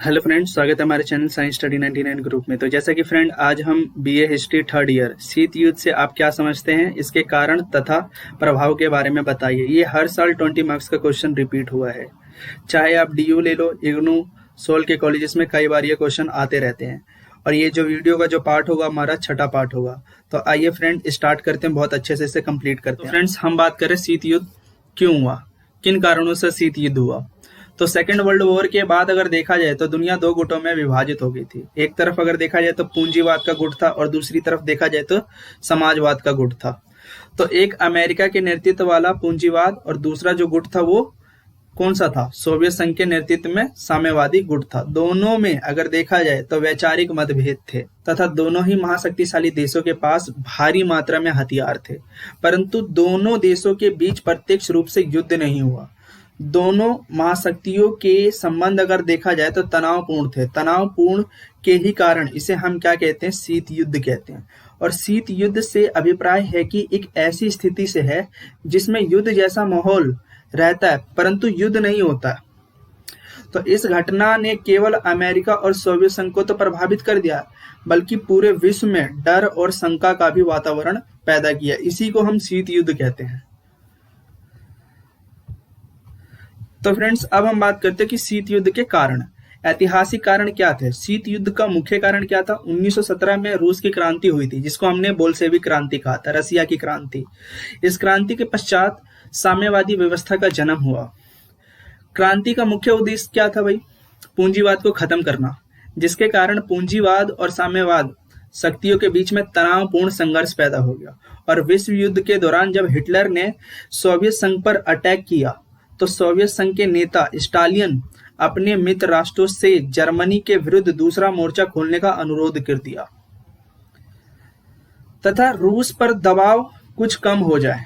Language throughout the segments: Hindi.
हेलो फ्रेंड्स, स्वागत है हमारे चैनल साइंस स्टडी 99 ग्रुप में। तो जैसा कि फ्रेंड आज हम बीए हिस्ट्री थर्ड ईयर शीत युद्ध से आप क्या समझते हैं, इसके कारण तथा प्रभाव के बारे में बताइए। ये हर साल 20 मार्क्स का क्वेश्चन रिपीट हुआ है, चाहे आप डीयू ले लो, इग्नू, सोल के कॉलेजेस में कई बार ये क्वेश्चन आते रहते हैं। और ये जो वीडियो का जो पार्ट होगा हमारा छठा पार्ट होगा। तो आइए फ्रेंड स्टार्ट करते हैं, बहुत अच्छे से इसे कंप्लीट करते हैं। फ्रेंड्स हम बात करें शीत युद्ध क्यों हुआ, किन कारणों से शीत युद्ध हुआ। तो सेकेंड वर्ल्ड वॉर के बाद अगर देखा जाए तो दुनिया दो गुटों में विभाजित हो गई थी। एक तरफ अगर देखा जाए तो पूंजीवाद का गुट था और दूसरी तरफ देखा जाए तो समाजवाद का गुट था। तो एक अमेरिका के नेतृत्व वाला पूंजीवाद और दूसरा जो गुट था वो कौन सा था, सोवियत संघ के नेतृत्व में साम्यवादी गुट था। दोनों में अगर देखा जाए तो वैचारिक मतभेद थे तथा दोनों ही महाशक्तिशाली देशों के पास भारी मात्रा में हथियार थे, परंतु दोनों देशों के बीच प्रत्यक्ष रूप से युद्ध नहीं हुआ। दोनों महाशक्तियों के संबंध अगर देखा जाए तो तनावपूर्ण थे। तनावपूर्ण के ही कारण इसे हम क्या कहते हैं, शीत युद्ध कहते हैं। और शीत युद्ध से अभिप्राय है कि एक ऐसी स्थिति से है जिसमें युद्ध जैसा माहौल रहता है परंतु युद्ध नहीं होता। तो इस घटना ने केवल अमेरिका और सोवियत संघ को तो प्रभावित कर दिया, बल्कि पूरे विश्व में डर और शंका का भी वातावरण पैदा किया। इसी को हम शीत युद्ध कहते हैं। तो फ्रेंड्स अब हम बात करते हैं कि शीत युद्ध के कारण, ऐतिहासिक कारण क्या थे। शीत युद्ध का मुख्य कारण क्या था। 1917 में रूस की क्रांति हुई थी, जिसको हमने बोल्शेविक क्रांति कहा था, रसिया की क्रांति। इस क्रांति के पश्चात साम्यवादी व्यवस्था का जन्म हुआ। क्रांति का मुख्य उद्देश्य क्या था भाई, पूंजीवाद को खत्म करना, जिसके कारण पूंजीवाद और साम्यवाद शक्तियों के बीच में तनावपूर्ण संघर्ष पैदा हो गया। और विश्व युद्ध के दौरान जब हिटलर ने सोवियत संघ पर अटैक किया तो सोवियत संघ के नेता स्टालिन अपने मित्र राष्ट्रों से जर्मनी के विरुद्ध दूसरा मोर्चा खोलने का अनुरोध कर दिया तथा रूस पर दबाव कुछ कम हो जाए,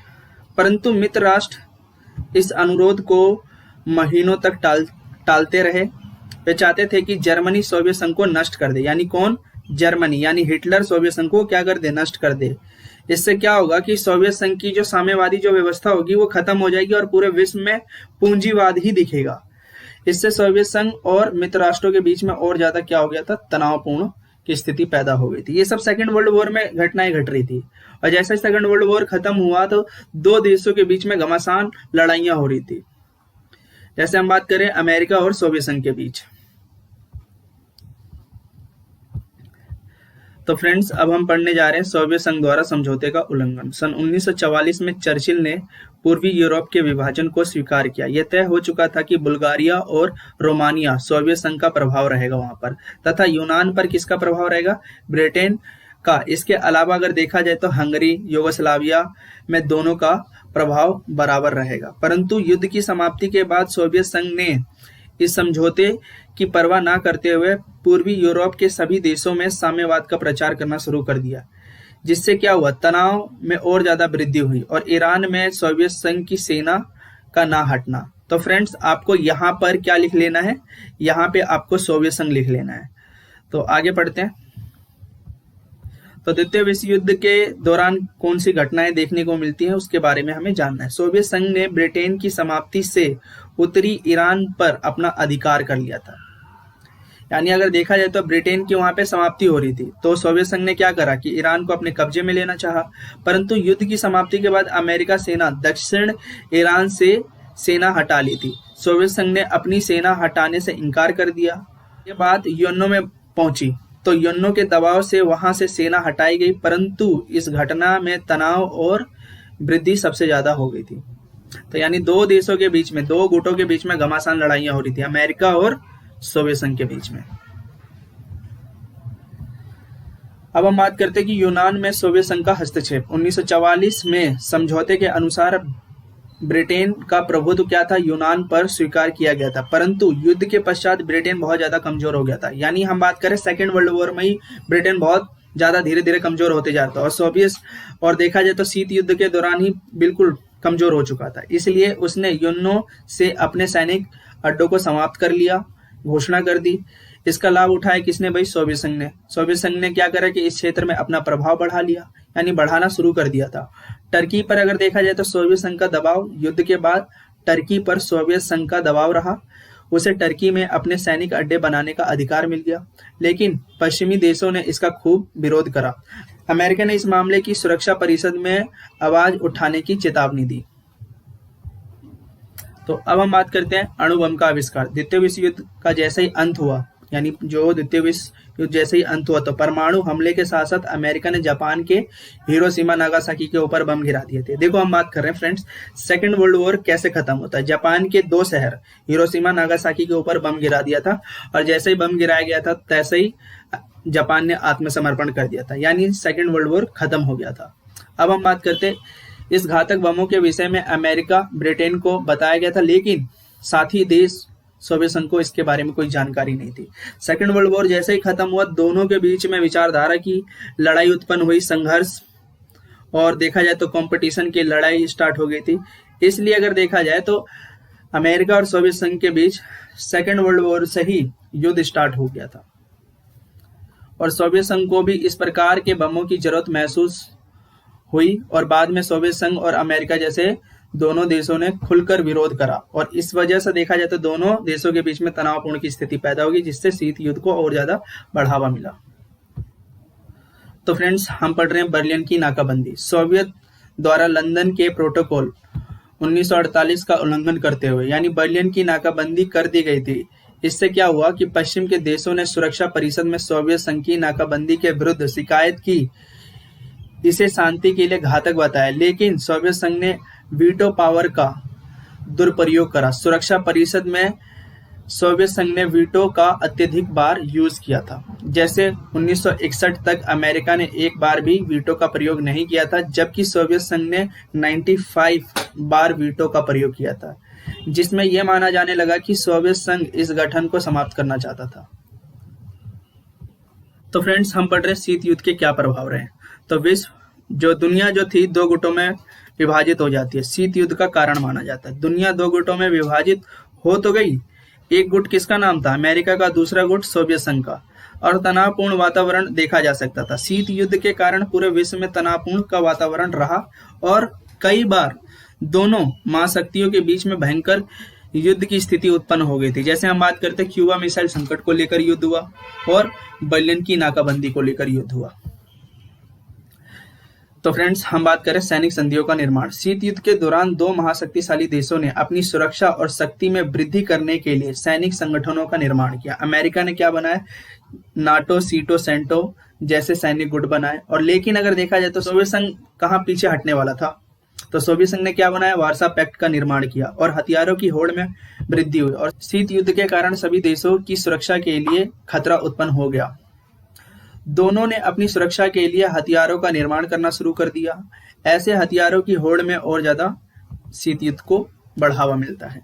परंतु मित्र राष्ट्र इस अनुरोध को महीनों तक टालते रहे। वे चाहते थे कि जर्मनी सोवियत संघ को नष्ट कर दे, यानी कौन, जर्मनी, यानी हिटलर सोवियत संघ को क्या कर दे, नष्ट कर दे। इससे क्या होगा कि सोवियत संघ की जो साम्यवादी जो व्यवस्था होगी वो खत्म हो जाएगी और पूरे विश्व में पूंजीवाद ही दिखेगा। इससे सोवियत संघ और मित्र राष्ट्रों के बीच में और ज्यादा क्या हो गया था, तनावपूर्ण की स्थिति पैदा हो गई थी। ये सब सेकेंड वर्ल्ड वॉर में घटनाएं घट रही थी। और जैसे सेकेंड वर्ल्ड वॉर खत्म हुआ तो दो देशों के बीच में घमासान लड़ाइयां हो रही थी। जैसे हम बात करें अमेरिका और सोवियत संघ के बीच। तो फ्रेंड्स अब हम पढ़ने जा रहे हैं सोवियत संघ द्वारा समझौते का उल्लंघन। सन 1944 में चर्चिल ने पूर्वी यूरोप के विभाजन को स्वीकार किया। यह तय हो चुका था कि बुल्गारिया और रोमानिया सोवियत संघ का प्रभाव रहेगा वहां पर, तथा यूनान पर किसका प्रभाव रहेगा, ब्रिटेन का। इसके अलावा अगर देखा जाए तो हंगरी, यूगोस्लाविया में दोनों का प्रभाव बराबर रहेगा। परंतु युद्ध की समाप्ति के बाद सोवियत संघ ने इस समझौते की परवाह न करते हुए पूर्वी यूरोप के सभी देशों में साम्यवाद का प्रचार करना शुरू कर दिया, जिससे क्या हुआ, तनाव में और ज्यादा वृद्धि हुई और ईरान में सोवियत संघ की सेना का ना हटना। तो फ्रेंड्स आपको यहाँ पर क्या लिख लेना है, यहाँ पे आपको सोवियत संघ लिख लेना है। तो आगे पढ़ते हैं। तो द्वितीय विश्व युद्ध के दौरान कौन सी घटनाएं देखने को मिलती हैं उसके बारे में हमें जानना है। सोवियत संघ ने ब्रिटेन की समाप्ति से उत्तरी ईरान पर अपना अधिकार कर लिया था। यानी अगर देखा जाए तो ब्रिटेन की वहां पे समाप्ति हो रही थी, तो सोवियत संघ ने क्या करा कि ईरान को अपने कब्जे में लेना चाहा। परंतु युद्ध की समाप्ति के बाद अमेरिका सेना दक्षिण ईरान से सेना हटा ली थी। सोवियत संघ ने अपनी सेना हटाने से इनकार कर दिया। ये बात यूएनओ में पहुंची तो यूएनओ के दबाव से वहां से सेना हटाई गई, परंतु इस घटना में तनाव और वृद्धि सबसे ज्यादा हो गई थी। तो यानी दो देशों के बीच में, दो गुटों के बीच में घमासान लड़ाइयां हो रही थी, अमेरिका और सोवियत संघ के बीच में। अब हम बात करते हैं कि यूनान में सोवियत संघ का हस्तक्षेप। 1944 में समझौते के अनुसार ब्रिटेन का प्रभुत्व क्या था, यूनान पर स्वीकार किया गया था। परंतु युद्ध के पश्चात ब्रिटेन बहुत ज्यादा कमजोर हो गया था। यानी हम बात करें सेकेंड वर्ल्ड वॉर में ही ब्रिटेन बहुत ज्यादा धीरे धीरे कमजोर होते जाता और सोवियत, और देखा जाए तो शीत युद्ध के दौरान ही बिल्कुल कमजोर हो चुका था। इसलिए उसने यूएनओ से अपने सैनिक अड्डों को समाप्त कर लिया, घोषणा कर दी। इसका लाभ उठाया किसने भाई, सोवियत संघ ने। सोवियत संघ ने क्या करा कि इस क्षेत्र में अपना प्रभाव बढ़ा लिया, यानी बढ़ाना शुरू कर दिया था। टर्की पर अगर देखा जाए तो सोवियत संघ का दबाव, युद्ध के बाद टर्की पर सोवियत संघ का दबाव रहा उसे टर्की में अपने सैनिक अड्डे बनाने का अधिकार मिल गया, लेकिन पश्चिमी देशों ने इसका खूब विरोध करा। अमेरिका ने इस मामले की सुरक्षा परिषद में आवाज उठाने की चेतावनी दी। तो अब हम बात करते हैं अणु बम का आविष्कार। द्वितीय विश्व युद्ध का जैसे ही अंत हुआ, यानी जो द्वितीय विश्व युद्ध जैसे ही अंत हुआ, तो परमाणु हमले के साथ साथ अमेरिका ने जापान के हिरोशिमा नागासाकी के ऊपर बम गिरा दिए थे। देखो हम बात कर रहे हैं फ्रेंड्स, सेकेंड वर्ल्ड वॉर कैसे खत्म होता है। जापान के 2 शहर हिरोशिमा नागासाकी के ऊपर बम गिरा दिया था, और जैसे ही बम गिराया गया था तैसे ही जापान ने आत्मसमर्पण कर दिया था, यानी सेकेंड वर्ल्ड वॉर खत्म हो गया था। अब हम बात करते हैं इस घातक बमों के विषय में। अमेरिका, ब्रिटेन को बताया गया था, लेकिन साथी देश सोवियत संघ को इसके बारे में कोई जानकारी नहीं थी। सेकेंड वर्ल्ड वॉर जैसे ही खत्म हुआ, दोनों के बीच में विचारधारा की लड़ाई उत्पन्न हुई, संघर्ष, और देखा जाए तो कंपटीशन की लड़ाई स्टार्ट हो गई थी। इसलिए अगर देखा जाए तो अमेरिका और सोवियत संघ के बीच सेकेंड वर्ल्ड वॉर से ही युद्ध स्टार्ट हो गया था, और सोवियत संघ को भी इस प्रकार के बमों की जरूरत महसूस हुई, और बाद में सोवियत संघ और अमेरिका जैसे दोनों देशों ने खुलकर विरोध करा, और इस वजह से देखा जाए तो दोनों देशों के बीच में तनावपूर्ण की स्थिति पैदा होगी, जिससे शीत युद्ध को और ज्यादा बढ़ावा मिला। तो फ्रेंड्स, हम पढ़ रहे हैं बर्लिन की नाकाबंदी। सोवियत द्वारा लंदन के प्रोटोकॉल 1948 का उल्लंघन करते हुए, यानी बर्लिन की नाकाबंदी कर दी गई थी। इससे क्या हुआ कि पश्चिम के देशों ने सुरक्षा परिषद में सोवियत संघ की नाकाबंदी के विरुद्ध शिकायत की, इसे शांति के लिए घातक बताया, लेकिन सोवियत संघ ने वीटो पावर का दुरुपयोग करा। सुरक्षा परिषद में सोवियत संघ ने वीटो का अत्यधिक बार यूज किया था। जैसे 1961 तक अमेरिका ने एक बार भी वीटो का प्रयोग नहीं किया था, जबकि सोवियत संघ ने 95 बार वीटो का प्रयोग किया था, जिसमें यह माना जाने लगा कि सोवियत संघ इस गठन को समाप्त करना चाहता था। तो फ्रेंड्स, हम पढ़ रहे शीत युद्ध के क्या प्रभाव रहे। तो दुनिया जो थी 2 गुटों में विभाजित हो जाती है, शीत युद्ध का कारण माना जाता है। दुनिया 2 गुटों में विभाजित हो तो गई, एक गुट किसका नाम था, अमेरिका का, दूसरा गुट सोवियत संघ का, और तनावपूर्ण वातावरण देखा जा सकता था। शीत युद्ध के कारण पूरे विश्व में तनावपूर्ण का वातावरण रहा, और कई बार दोनों महाशक्तियों के बीच में भयंकर युद्ध की स्थिति उत्पन्न हो गई थी। जैसे हम बात करते क्यूबा मिसाइल संकट को लेकर युद्ध हुआ, और बर्लिन की नाकाबंदी को लेकर युद्ध हुआ। तो फ्रेंड्स, हम बात करें सैनिक संधियों का निर्माण। शीत युद्ध के दौरान 2 महाशक्तिशाली देशों ने अपनी सुरक्षा और शक्ति में वृद्धि करने के लिए सैनिक संगठनों का निर्माण किया। अमेरिका ने क्या बनाया, नाटो, सीटो, सेंटो जैसे सैनिक गुट बनाए, और लेकिन अगर देखा जाए तो सोवियत संघ कहाँ पीछे हटने वाला था, तो सोवियत संघ ने क्या बनाया, वार्सा पैक्ट का निर्माण किया, और हथियारों की होड़ में वृद्धि हुई, और शीत युद्ध के कारण सभी देशों की सुरक्षा के लिए खतरा उत्पन्न हो गया। दोनों ने अपनी सुरक्षा के लिए हथियारों का निर्माण करना शुरू कर दिया। ऐसे हथियारों की होड़ में और ज्यादा शीत युद्ध को बढ़ावा मिलता है।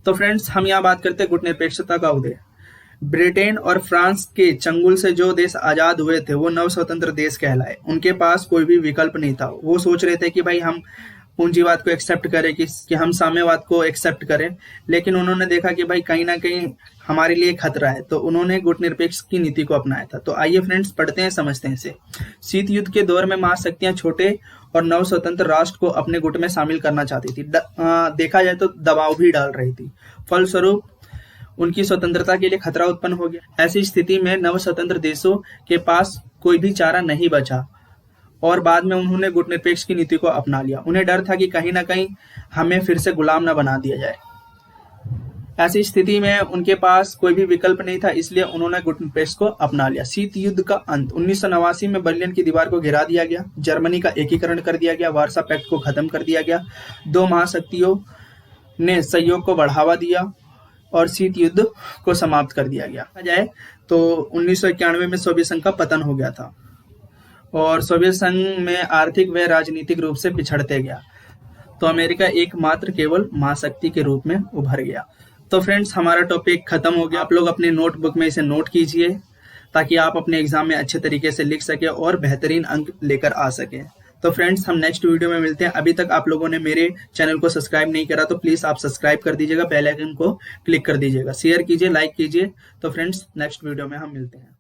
तो फ्रेंड्स, हम यहाँ बात करते हैं गुटनिरपेक्षता का उदय। ब्रिटेन और फ्रांस के चंगुल से जो देश आजाद हुए थे वो नव स्वतंत्र देश कहलाए। उनके पास कोई भी विकल्प नहीं था। वो सोच रहे थे कि भाई हम पूंजीवाद को एक्सेप्ट करें, कि हम साम्यवाद को एक्सेप्ट करें, लेकिन उन्होंने देखा कि भाई कहीं ना कहीं हमारे लिए खतरा है, तो उन्होंने गुटनिरपेक्ष की नीति को अपनाया था। तो आइए फ्रेंड्स, पढ़ते हैं, समझते हैं इसे। शीत युद्ध के दौर में महाशक्तियां छोटे और नव स्वतंत्र राष्ट्र को अपने गुट में शामिल करना चाहती थी। देखा जाए तो दबाव भी डाल रही थी। फलस्वरूप उनकी स्वतंत्रता के लिए खतरा उत्पन्न हो गया। ऐसी स्थिति में नव स्वतंत्र देशों के पास कोई भी चारा नहीं बचा, और बाद में उन्होंने गुटनिरपेक्ष की नीति को अपना लिया। उन्हें डर था कि कहीं ना कहीं हमें फिर से गुलाम न बना दिया जाए। ऐसी स्थिति में उनके पास कोई भी विकल्प नहीं था, इसलिए उन्होंने गुटनिरपेक्ष को अपना लिया। शीत युद्ध का अंत 1989 में बर्लिन की दीवार को गिरा दिया गया, जर्मनी का एकीकरण कर दिया गया, वार्सा पैक्ट को खत्म कर दिया गया, 2 महाशक्तियों ने सहयोग को बढ़ावा दिया, और शीत युद्ध को समाप्त कर दिया गया। जाए तो 1991 में सोवियत संघ का पतन हो गया था, और सोवियत संघ में आर्थिक व राजनीतिक रूप से पिछड़ते गया, तो अमेरिका एकमात्र केवल महाशक्ति के रूप में उभर गया। तो फ्रेंड्स, हमारा टॉपिक खत्म हो गया। आप लोग अपने नोटबुक में इसे नोट कीजिए, ताकि आप अपने एग्जाम में अच्छे तरीके से लिख सके और बेहतरीन अंक लेकर आ सके। तो फ्रेंड्स, हम नेक्स्ट वीडियो में मिलते हैं। अभी तक आप लोगों ने मेरे चैनल को सब्सक्राइब नहीं करा तो प्लीज आप सब्सक्राइब कर दीजिएगा, बेल आइकन को क्लिक कर दीजिएगा, शेयर कीजिए, लाइक कीजिए। तो फ्रेंड्स, नेक्स्ट वीडियो में हम मिलते हैं।